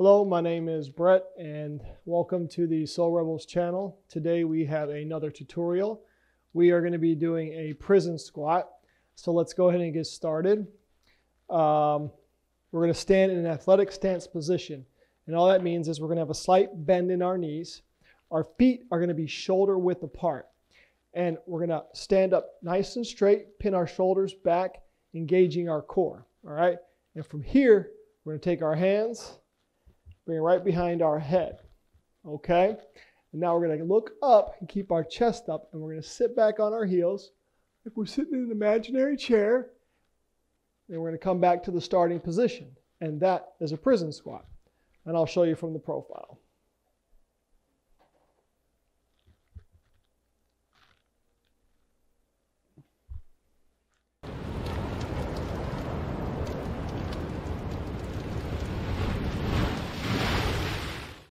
Hello, my name is Brett and welcome to the Soul Rebels channel. Today we have another tutorial. We are going to be doing a prison squat. So let's go ahead and get started. We're going to stand in an athletic stance position. And all that means is we're going to have a slight bend in our knees. Our feet are going to be shoulder width apart. And we're going to stand up nice and straight, pin our shoulders back, engaging our core. All right. And from here, we're going to take our hands, bring it right behind our head, okay? And now we're going to look up and keep our chest up, and we're going to sit back on our heels like we're sitting in an imaginary chair. And we're going to come back to the starting position, and that is a prison squat. And I'll show you from the profile.